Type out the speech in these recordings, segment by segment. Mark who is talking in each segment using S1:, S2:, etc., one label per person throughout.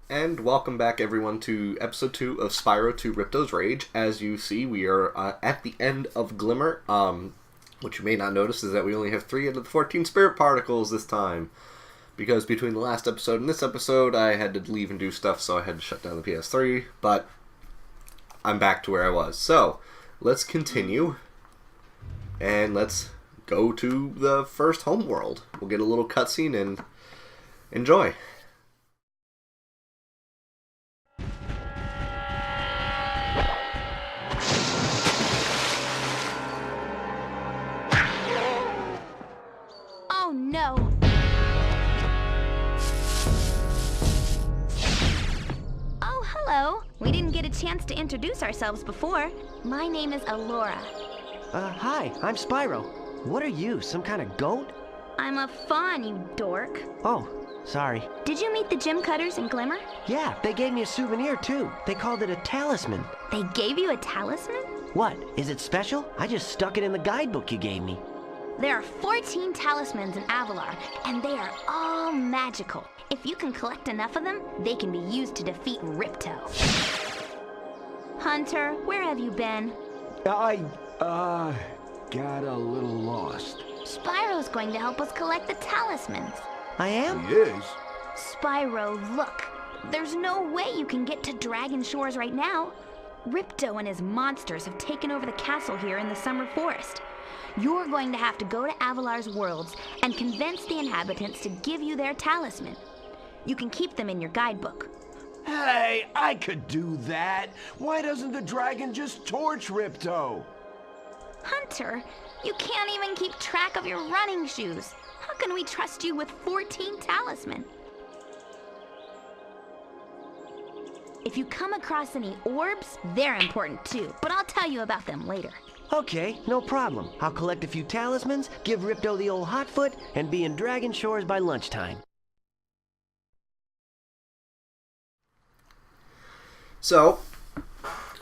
S1: And welcome back, everyone, to episode 2 of Spyro to Ripto's Rage. As you see, we are at the end of Glimmer. What you may not notice is that we only have 3 out of the 14 spirit particles this time. Because between the last episode and this episode, I had to leave and do stuff, so I had to shut down the PS3. But I'm back to where I was. So, let's continue. And let's go to the first homeworld. We'll get a little cutscene and enjoy.
S2: Oh no! Oh, hello. We didn't get a chance to introduce ourselves before. My name is Alora.
S3: Hi, I'm Spyro. What are you, some kind of goat?
S2: I'm a fawn, you dork.
S3: Oh, sorry.
S2: Did you meet the gem cutters in Glimmer?
S3: Yeah, they gave me a souvenir too. They called it a talisman.
S2: They gave you a talisman?
S3: What, is it special? I just stuck it in the guidebook you gave me.
S2: There are 14 talismans in Avalar, and they are all magical. If you can collect enough of them, they can be used to defeat Ripto. Hunter, where have you been?
S4: I got a little lost.
S2: Spyro's going to help us collect the talismans.
S3: I am?
S4: He is?
S2: Spyro, look. There's no way you can get to Dragon Shores right now. Ripto and his monsters have taken over the castle here in the Summer Forest. You're going to have to go to Avalar's worlds and convince the inhabitants to give you their talisman. You can keep them in your guidebook.
S4: Hey, I could do that. Why doesn't the dragon just torch Ripto?
S2: Hunter, you can't even keep track of your running shoes. How can we trust you with 14 talisman? If you come across any orbs, they're important too, but I'll tell you about them later.
S3: Okay, no problem. I'll collect a few talismans, give Ripto the old hot foot, and be in Dragon Shores by lunchtime.
S1: So,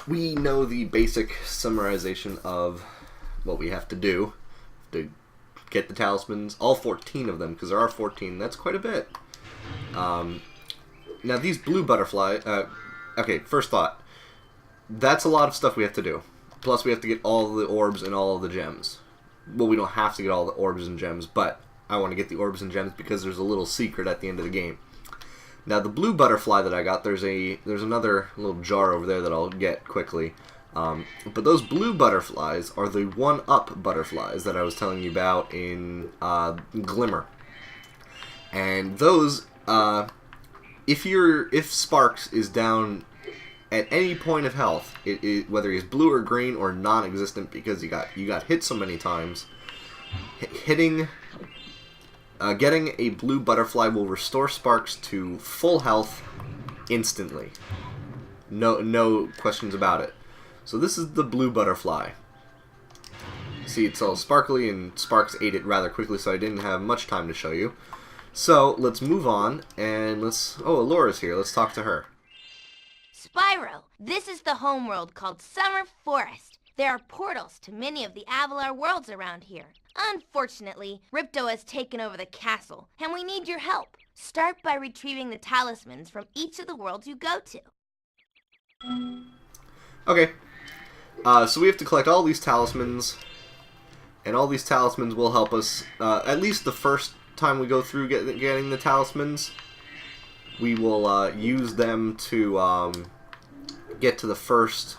S1: we know the basic summarization of what we have to do to get the talismans, all 14 of them, because there are 14, that's quite a bit. Now these blue butterfly, okay, first thought, that's a lot of stuff we have to do. Plus we have to get all the orbs and all of the gems. Well, we don't have to get all the orbs and gems, but I want to get the orbs and gems because there's a little secret at the end of the game. Now the blue butterfly that I got, there's another little jar over there that I'll get quickly. But those blue butterflies are the 1-up butterflies that I was telling you about in Glimmer. And those, if Sparks is down at any point of health, whether he's blue or green or non-existent because you got hit so many times, getting a blue butterfly will restore Sparks to full health instantly. No questions about it. So this is the blue butterfly. See, it's all sparkly, and Sparks ate it rather quickly, so I didn't have much time to show you. So let's move on, and oh, Alora's here. Let's talk to her.
S5: Spyro, this is the homeworld called Summer Forest. There are portals to many of the Avalar worlds around here. Unfortunately, Ripto has taken over the castle, and we need your help. Start by retrieving the talismans from each of the worlds you go to.
S1: Okay. So we have to collect all these talismans, and all these talismans will help us, at least the first time we go through getting the talismans, we will use them to get to the first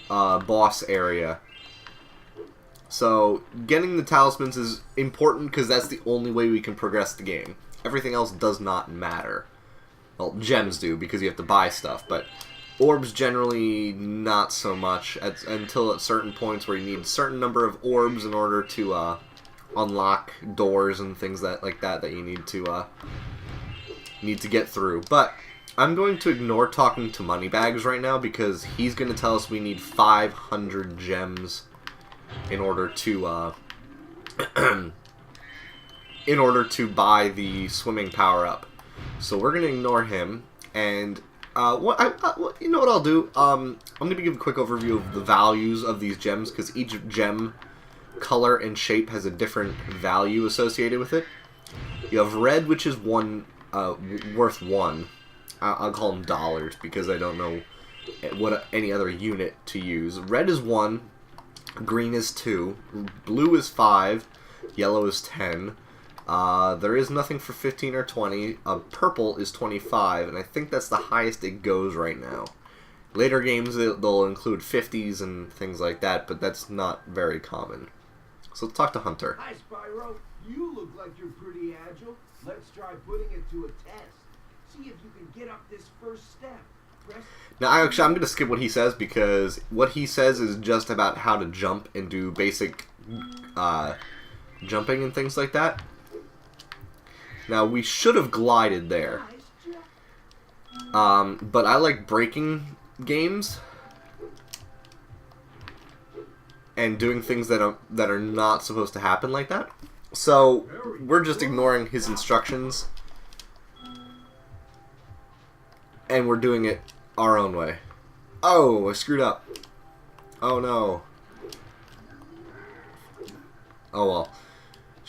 S1: boss area. So getting the talismans is important because that's the only way we can progress the game. Everything else does not matter. Well, gems do because you have to buy stuff, but orbs generally not so much until at certain points where you need a certain number of orbs in order to unlock doors and things like that you need to get through. But I'm going to ignore talking to Moneybags right now because he's going to tell us we need 500 gems in order to buy the swimming power up. So we're going to ignore him, and you know what I'll do? I'm going to give a quick overview of the values of these gems because each gem color and shape has a different value associated with it. You have red, which is worth 1. I'll call them dollars because I don't know what any other unit to use. Red is 1, green is 2, blue is 5, yellow is 10. There is nothing for 15 or 20. Purple is 25, and I think that's the highest it goes right now. Later games, they'll include 50s and things like that, but that's not very common. So let's talk to Hunter.
S4: Hi, Spyro. You look like you're pretty agile. Let's try putting it to a test. See if you can get up this first step.
S1: Now, I'm going to skip what he says because what he says is just about how to jump and do basic jumping and things like that. Now, we should have glided there. But I like breaking games and doing things that are not supposed to happen like that. So, we're just ignoring his instructions. And we're doing it our own way. Oh, I screwed up. Oh no. Oh well.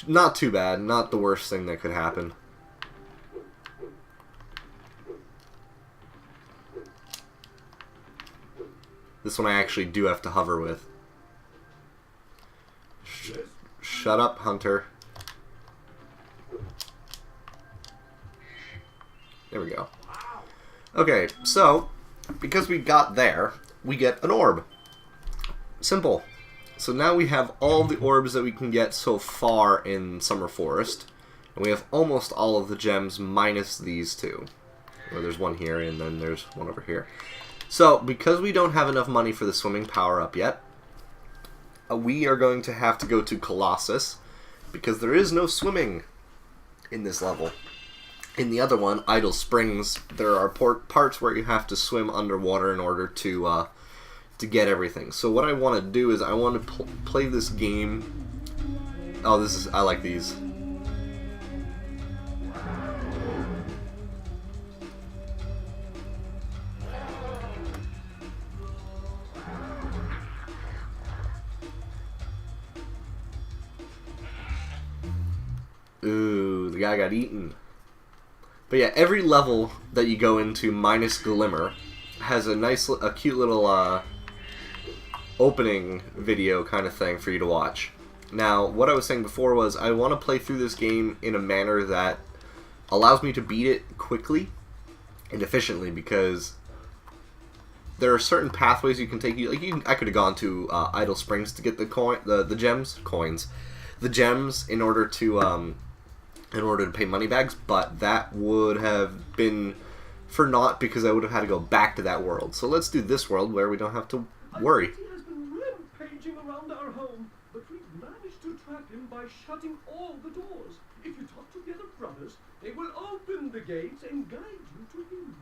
S1: Not too bad. Not the worst thing that could happen. This one I actually do have to hover with. Shut up, Hunter. There we go. Okay, so, because we got there, we get an orb. Simple. So now we have all the orbs that we can get so far in Summer Forest. And we have almost all of the gems minus these two. Well, there's one here and then there's one over here. So, because we don't have enough money for the swimming power-up yet, we are going to have to go to Colossus, because there is no swimming in this level. In the other one, Idle Springs, there are parts where you have to swim underwater in order to get everything. So what I want to do is I want to play this game. Oh, I like these. Ooh, the guy got eaten. But yeah, every level that you go into minus Glimmer has a cute little opening video kind of thing for you to watch. Now, what I was saying before was I want to play through this game in a manner that allows me to beat it quickly and efficiently, because there are certain pathways you can take. I could have gone to Idle Springs to get the gems in order to pay money bags, but that would have been for naught because I would have had to go back to that world. So let's do this world where we don't have to worry.
S6: He has been rampaging around our home, but we've managed to trap him by shutting all the doors. If you talk to the other brothers, they will open the gates and guide you to him.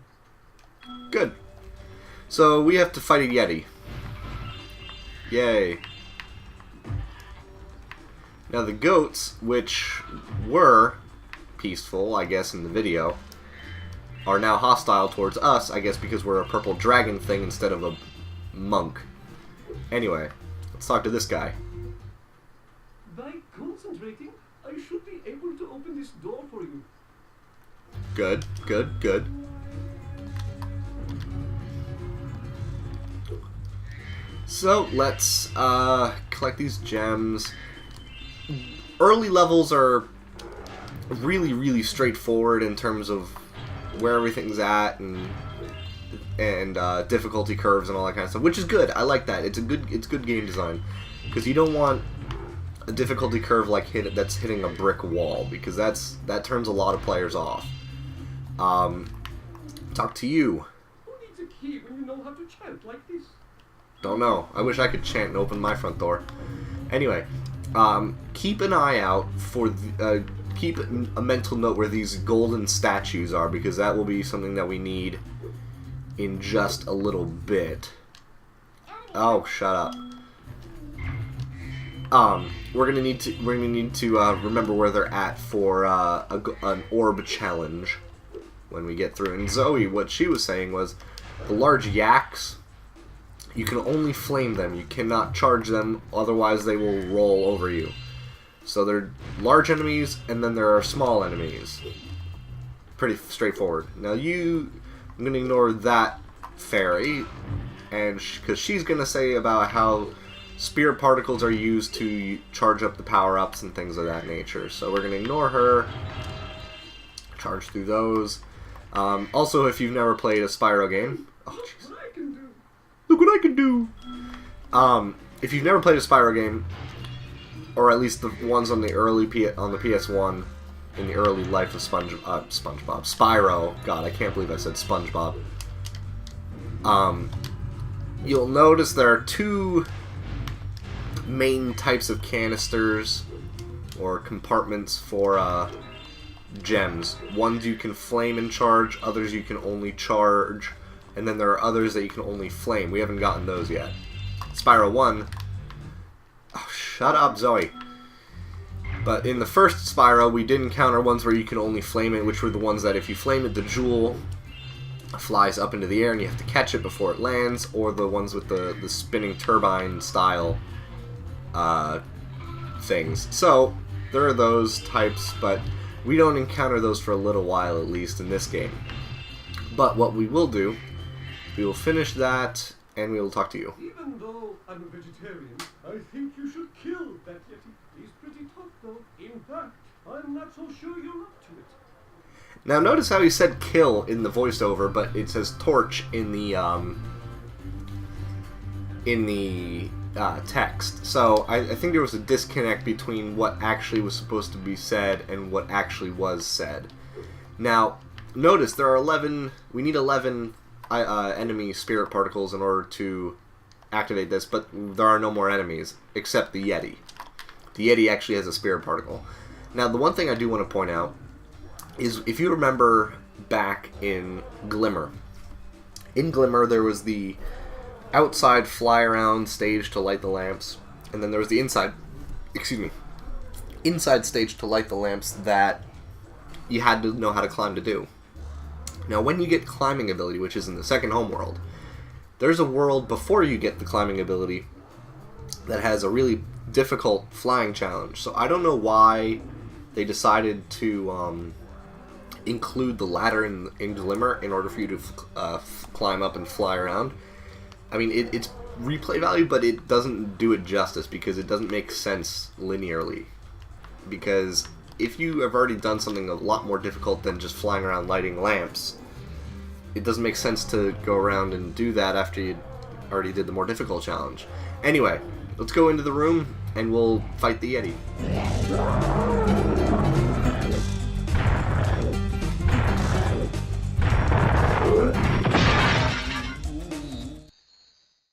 S1: Good. So we have to fight a Yeti. Yay. Now the goats, which were peaceful, I guess, in the video, are now hostile towards us, I guess because we're a purple dragon thing instead of a monk. Anyway, let's talk to this guy.
S6: By concentrating, I should be able to open this door for you.
S1: Good, good, good. So, let's collect these gems. Early levels are really, really straightforward in terms of where everything's at and difficulty curves and all that kind of stuff, which is good. I like that. It's good game design, because you don't want a difficulty curve like that's hitting a brick wall, because that turns a lot of players off. Talk to you.
S6: Who needs a key when you know how to chant like this?
S1: Don't know. I wish I could chant and open my front door. Anyway, keep an eye out for keep a mental note where these golden statues are, because that will be something that we need in just a little bit. Oh, shut up. We're gonna need to remember where they're at for an orb challenge when we get through. And Zoe, what she was saying was the large yaks, you can only flame them. You cannot charge them, otherwise they will roll over you. So they're large enemies, and then there are small enemies. pretty straightforward. Now I'm going to ignore that fairy, and because she's going to say about how spirit particles are used to charge up the power-ups and things of that nature. So we're going to ignore her, charge through those. Also, if you've never played a Spyro game... Oh, jeez. Look what I can do! If you've never played a Spyro game, or at least the ones on the on the PS1, in the early life of Spyro. God, I can't believe I said SpongeBob. You'll notice there are two main types of canisters or compartments for gems. Ones you can flame and charge, others you can only charge, and then there are others that you can only flame. We haven't gotten those yet. Spyro 1... Oh, shut up, Zoe. But in the first Spyro, we did encounter ones where you can only flame it, which were the ones that if you flame it, the jewel flies up into the air and you have to catch it before it lands, or the ones with the spinning turbine style things. So, there are those types, but we don't encounter those for a little while, at least in this game. But what we will do, we will finish that, and we will talk to you.
S6: Even though I'm a vegetarian, I think you should kill that Yeti. He's pretty tough, though. In fact, I'm not so sure you're up to it.
S1: Now notice how he said kill in the voiceover, but it says torch in the text. So I think there was a disconnect between what actually was supposed to be said and what actually was said. Now, notice there are 11... We need 11 enemy spirit particles in order to activate this, but there are no more enemies, except the Yeti. The Yeti actually has a spirit particle. Now, the one thing I do want to point out is, if you remember back in Glimmer, there was the outside fly-around stage to light the lamps, and then there was the inside stage to light the lamps that you had to know how to climb to do. Now, when you get climbing ability, which is in the second homeworld, there's a world before you get the climbing ability that has a really difficult flying challenge. So I don't know why they decided to include the ladder in Glimmer in order for you to climb up and fly around. I mean, it's replay value, but it doesn't do it justice because it doesn't make sense linearly. Because if you have already done something a lot more difficult than just flying around lighting lamps, it doesn't make sense to go around and do that after you already did the more difficult challenge. Anyway, let's go into the room and we'll fight the Yeti.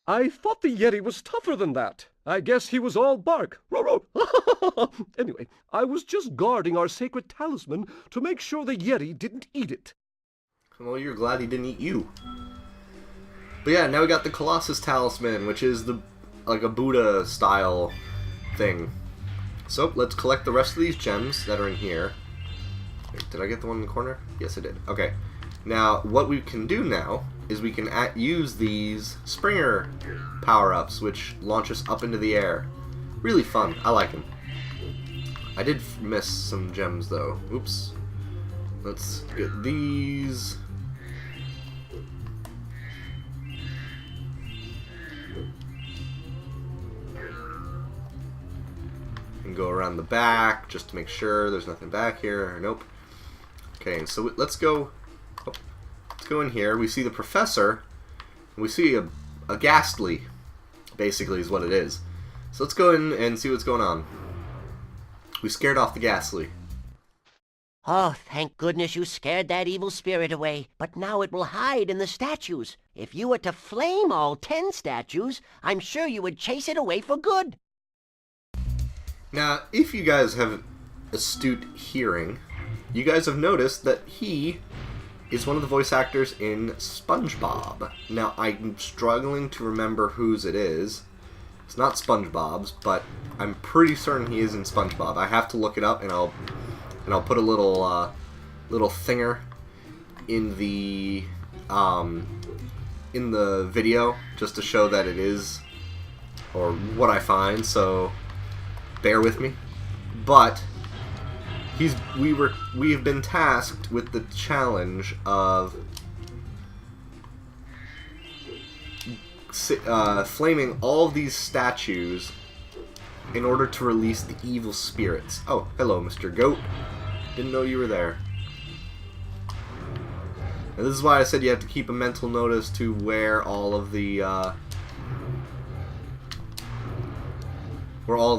S6: I thought the Yeti was tougher than that. I guess he was all bark. Anyway, I was just guarding our sacred talisman to make sure the Yeti didn't eat it.
S1: Well, you're glad he didn't eat you. But yeah, now we got the Colossus talisman, which is like a Buddha style thing. So let's collect the rest of these gems that are in here. Wait, did I get the one in the corner? Yes, I did. Okay. Now, what we can do now is we can use these Springer power-ups, which launch us up into the air. Really fun. I like them. I did miss some gems, though. Oops. Let's get these. And go around the back, just to make sure there's nothing back here. Nope. Okay, so let's go... Let's go in here. We see the professor. And we see a ghastly, basically, is what it is. So let's go in and see what's going on. We scared off the ghastly.
S3: Oh, thank goodness you scared that evil spirit away. But now it will hide in the statues. If you were to flame all 10 statues, I'm sure you would chase it away for good.
S1: Now, if you guys have astute hearing, you guys have noticed that he is one of the voice actors in SpongeBob. Now, I'm struggling to remember whose it is. It's not SpongeBob's, but I'm pretty certain he is in SpongeBob. I have to look it up, and I'll put a little thinger in the video just to show that it is, or what I find. So bear with me. But We have been tasked with the challenge of flaming all of these statues in order to release the evil spirits. Oh, hello, Mr. Goat. Didn't know you were there. And this is why I said you have to keep a mental notice to where all of the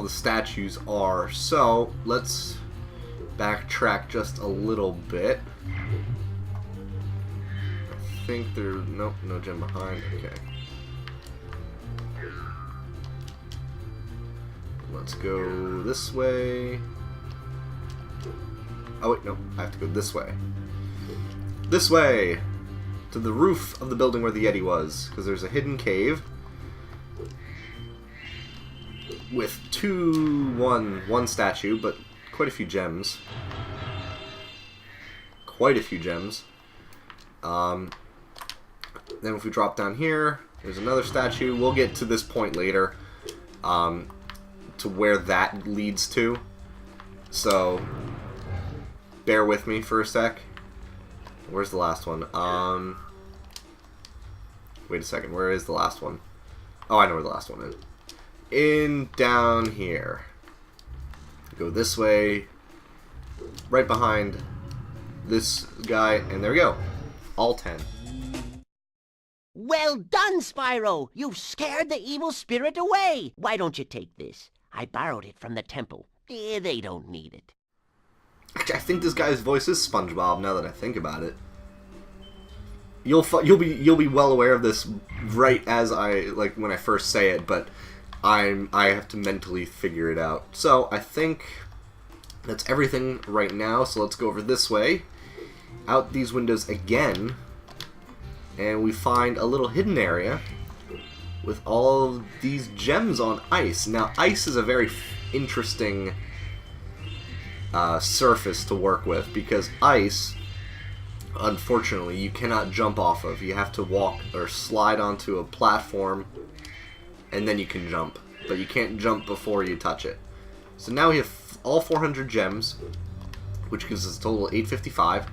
S1: statues are. So let's backtrack just a little bit. I think there's no gem behind. Okay. Let's go this way. Oh wait, no, I have to go this way. This way! To the roof of the building where the Yeti was, because there's a hidden cave with one statue, but quite a few gems. Quite a few gems. Then if we drop down here, there's another statue. We'll get to this point later, to where that leads to. So, bear with me for a sec. Where's the last one? Wait a second. Where is the last one? Oh, I know where the last one is. Down here. Go this way. Right behind this guy. And there we go. All 10.
S3: Well done, Spyro! You've scared the evil spirit away! Why don't you take this? I borrowed it from the temple. They don't need it.
S1: I think this guy's voice is SpongeBob. Now that I think about it, you'll be well aware of this right as when I first say it, but I have to mentally figure it out. So I think that's everything right now. So let's go over this way, out these windows again, and we find a little hidden area with all of these gems on ice. Now, ice is a very interesting surface to work with, because ice, unfortunately, you cannot jump off of. You have to walk or slide onto a platform, and then you can jump. But you can't jump before you touch it. So now we have all 400 gems, which gives us a total of 855.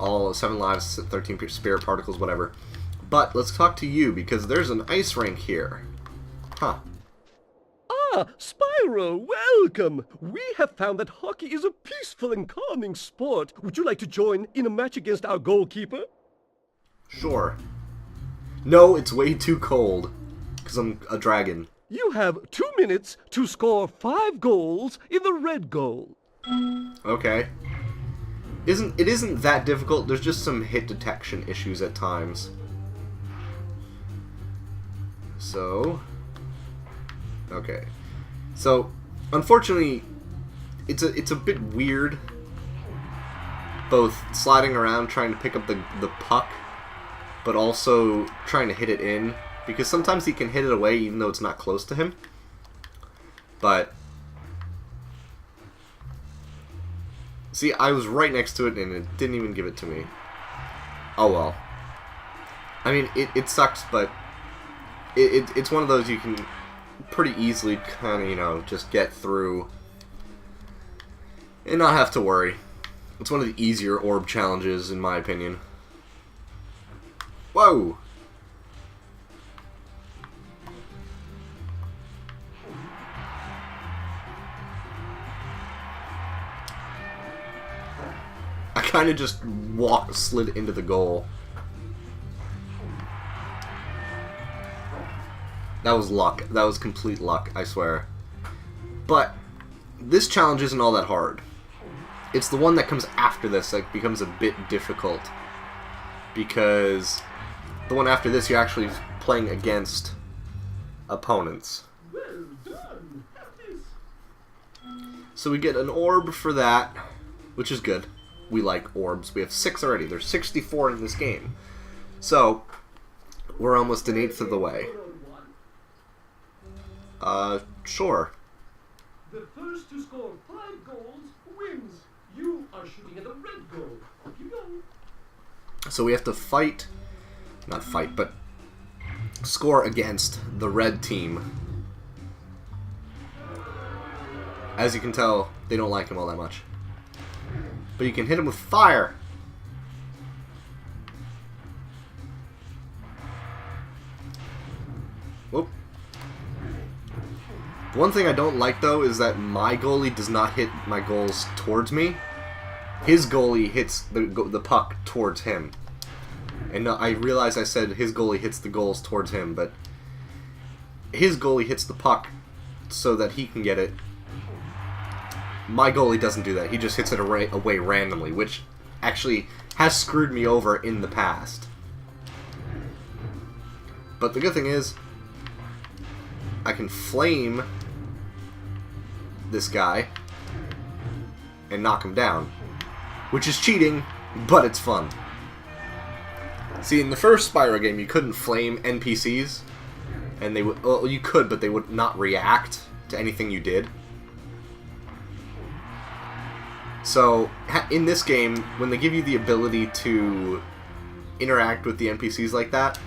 S1: All 7 lives, 13 spirit particles, whatever. But let's talk to you, because there's an ice rink here. Huh.
S6: Ah, Spyro, welcome! We have found that hockey is a peaceful and calming sport. Would you like to join in a match against our goalkeeper?
S1: Sure. No, it's way too cold, because I'm a dragon.
S6: You have 2 minutes to score 5 goals in the red goal.
S1: Okay. It isn't that difficult, there's just some hit detection issues at times. So... okay. So, unfortunately, it's a bit weird, both sliding around trying to pick up the puck, but also trying to hit it in, because sometimes he can hit it away even though it's not close to him. But, see, I was right next to it and it didn't even give it to me. Oh well. I mean, it sucks, but it's one of those you can pretty easily kind of, just get through and not have to worry. It's one of the easier orb challenges, in my opinion. Whoa! I kind of just slid into the goal. That was luck. That was complete luck, I swear. But this challenge isn't all that hard. It's the one that comes after this that becomes a bit difficult. Because the one after this, you're actually playing against opponents.
S6: Well done!
S1: So we get an orb for that, which is good. We like orbs. We have 6 already. There's 64 in this game. So, we're almost an 1/8 of the way. Sure.
S6: The first to score 5 goals wins. You are shooting at the red goal. Up you go.
S1: So we have to not fight, but score against the red team. As you can tell, they don't like him all that much. But you can hit him with fire. Whoop. One thing I don't like, though, is that my goalie does not hit my goals towards me. His goalie hits the puck towards him. And I realize I said his goalie hits the goals towards him, but his goalie hits the puck so that he can get it. My goalie doesn't do that. He just hits it away randomly, which actually has screwed me over in the past. But the good thing is, I can flame this guy and knock him down, which is cheating, but it's fun. See, in the first Spyro game, you couldn't flame NPCs, and they would, well, you could, but they would not react to anything you did. So, in this game, when they give you the ability to interact with the NPCs like that,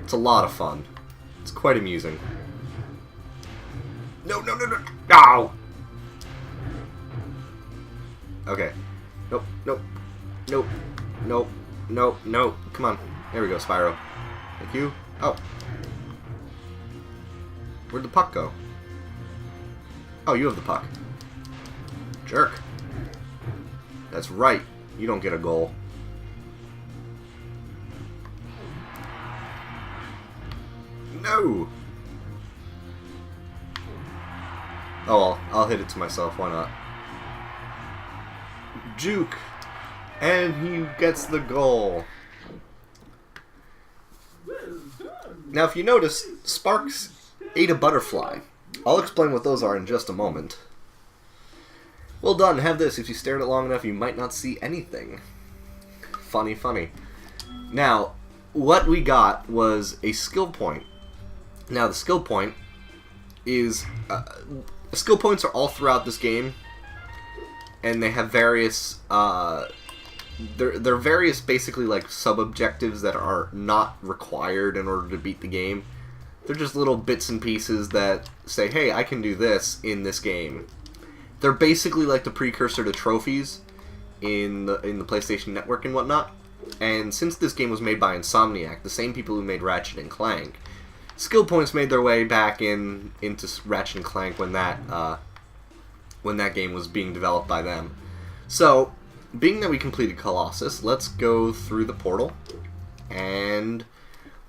S1: it's a lot of fun. It's quite amusing. No, no, no, no! No! Okay. Nope, nope, nope, nope, nope, nope. Come on. There we go, Spyro. Thank you. Oh. Where'd the puck go? Oh, you have the puck. Jerk. That's right. You don't get a goal. No! Oh well, I'll hit it to myself. Why not? Juke! And he gets the goal. Now, if you notice, Sparks ate a butterfly. I'll explain what those are in just a moment. Well done, have this. If you stare at it long enough, you might not see anything. Funny, funny. Now, what we got was a skill point. Now, the skill point is... skill points are all throughout this game, and they have various... they're various, basically, like, sub-objectives that are not required in order to beat the game. They're just little bits and pieces that say, hey, I can do this in this game. They're basically like the precursor to trophies in the PlayStation Network and whatnot. And since this game was made by Insomniac, the same people who made Ratchet and Clank, skill points made their way back into Ratchet and Clank when that game was being developed by them. So, being that we completed Colossus, let's go through the portal, and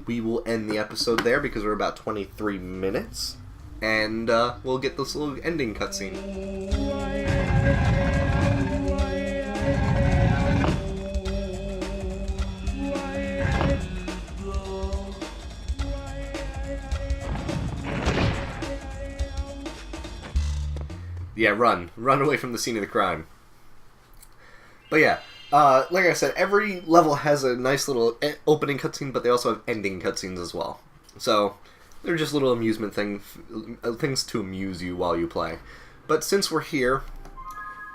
S1: we will end the episode there because we're about 23 minutes. And we'll get this little ending cutscene. Yeah, run. Run away from the scene of the crime. But yeah, like I said, every level has a nice little opening cutscene, but they also have ending cutscenes as well. So... they're just little amusement things to amuse you while you play. But since we're here,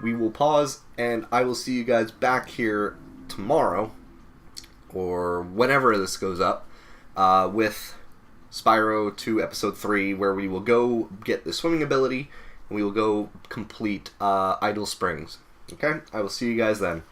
S1: we will pause, and I will see you guys back here tomorrow, or whenever this goes up, with Spyro 2 Episode 3, where we will go get the swimming ability, and we will go complete Idle Springs. Okay? I will see you guys then.